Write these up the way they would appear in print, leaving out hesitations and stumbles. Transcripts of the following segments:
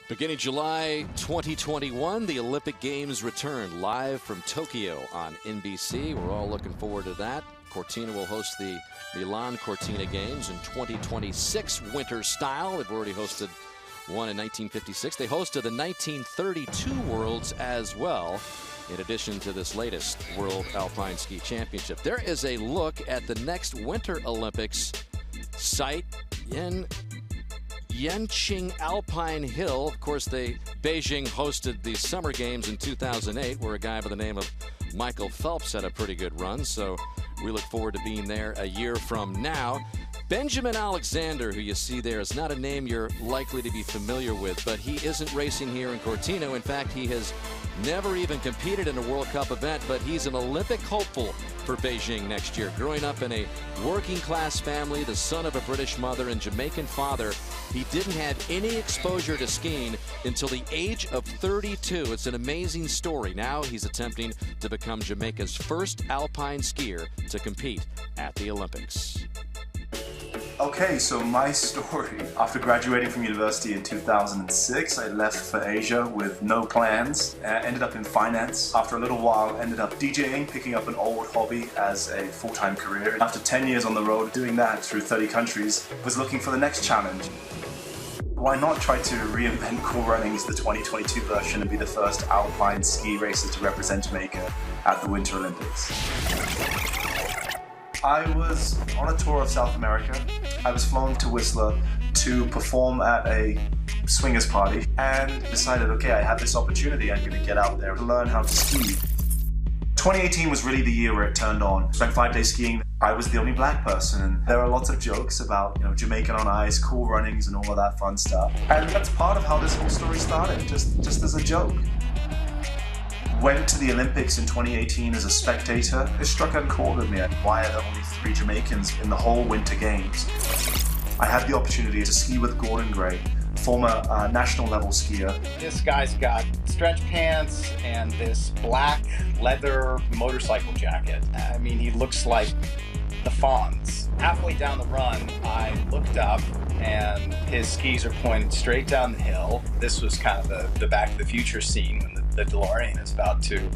Beginning July 2021, the Olympic Games return live from Tokyo on NBC. We're all looking forward to that. Cortina will host the Milan Cortina Games in 2026 winter style. They've already hosted one in 1956. They hosted the 1932 Worlds as well, in addition to this latest World Alpine Ski Championship. There is a look at the next Winter Olympics site in Yanqing Alpine Hill. Of course, Beijing hosted the Summer Games in 2008, where a guy by the name of Michael Phelps had a pretty good run. So we look forward to being there a year from now. Benjamin Alexander, who you see there, is not a name you're likely to be familiar with, but he isn't racing here in Cortina. In fact, he has never even competed in a World Cup event, but he's an Olympic hopeful for Beijing next year. Growing up in a working-class family, the son of a British mother and Jamaican father, he didn't have any exposure to skiing until the age of 32. It's an amazing story. Now he's attempting to become Jamaica's first alpine skier to compete at the Olympics. Okay, so my story. After graduating from university in 2006, I left for Asia with no plans. Ended up in finance. After a little while, ended up DJing, picking up an old hobby as a full-time career. After 10 years on the road, doing that through 30 countries, was looking for the next challenge. Why not try to reinvent Cool Runnings, the 2022 version, and be the first alpine ski racer to represent Jamaica at the Winter Olympics? I was on a tour of South America. I was flown to Whistler to perform at a swingers party and decided, okay, I have this opportunity. I'm going to get out there to learn how to ski. 2018 was really the year where it turned on. Spent 5 days skiing. I was the only black person, and there are lots of jokes about, Jamaican on ice, Cool Runnings, and all of that fun stuff. And that's part of how this whole story started, just as a joke. Went to the Olympics in 2018 as a spectator. It struck a chord with me. Why are there only 3 Jamaicans in the whole Winter Games? I had the opportunity to ski with Gordon Gray, former national level skier. This guy's got stretch pants and this black leather motorcycle jacket. I mean, he looks like the Fonz. Halfway down the run, I looked up and his skis are pointed straight down the hill. This was kind of the Back to the Future scene when the DeLorean is about to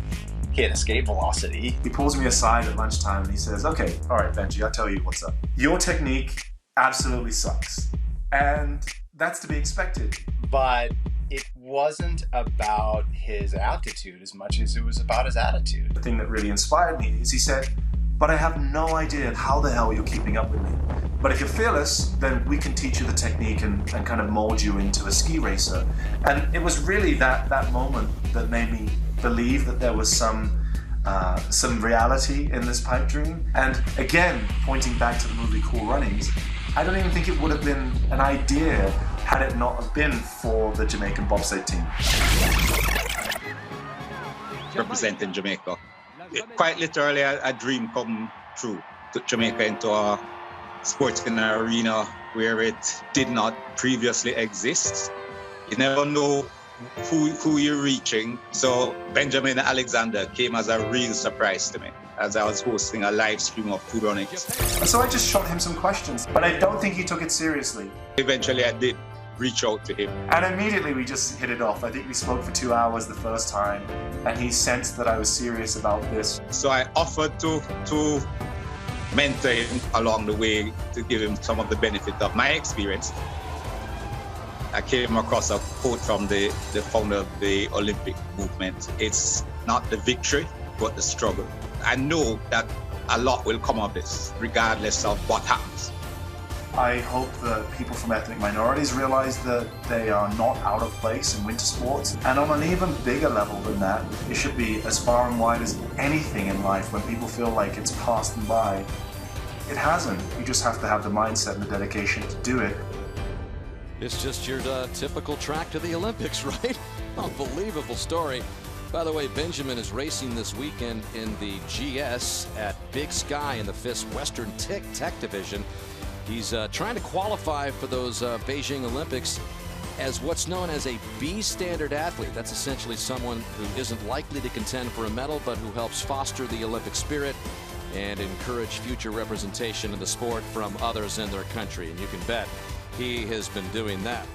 hit escape velocity. He pulls me aside at lunchtime and he says, okay, all right, Benji, I'll tell you what's up. Your technique absolutely sucks. And that's to be expected. But it wasn't about his aptitude as much as it was about his attitude. The thing that really inspired me is he said, but I have no idea how the hell you're keeping up with me. But if you're fearless, then we can teach you the technique and kind of mold you into a ski racer. And it was really that moment that made me believe that there was some reality in this pipe dream. And again, pointing back to the movie Cool Runnings, I don't even think it would have been an idea had it not have been for the Jamaican bobsled team. Representing Jamaica. Quite literally a dream come true. Took Jamaica into a sporting arena where it did not previously exist. You never know who you're reaching. So Benjamin Alexander came as a real surprise to me as I was hosting a live stream of Cool Runnings. So I just shot him some questions, but I don't think he took it seriously. Eventually I did reach out to him. And immediately we just hit it off. I think we spoke for 2 hours the first time, and he sensed that I was serious about this. So I offered to mentor him along the way to give him some of the benefit of my experience. I came across a quote from the founder of the Olympic movement. It's not the victory, but the struggle. I know that a lot will come of this, regardless of what happens. I hope that people from ethnic minorities realize that they are not out of place in winter sports. And on an even bigger level than that, it should be as far and wide as anything in life. When people feel like it's passed them by, it hasn't. You just have to have the mindset and the dedication to do it. It's just your typical track to the Olympics, right? Unbelievable story. By the way, Benjamin is racing this weekend in the GS at Big Sky in the FIS Western Tech Division. He's trying to qualify for those Beijing Olympics as what's known as a B standard athlete. That's essentially someone who isn't likely to contend for a medal, but who helps foster the Olympic spirit and encourage future representation of the sport from others in their country. And you can bet he has been doing that.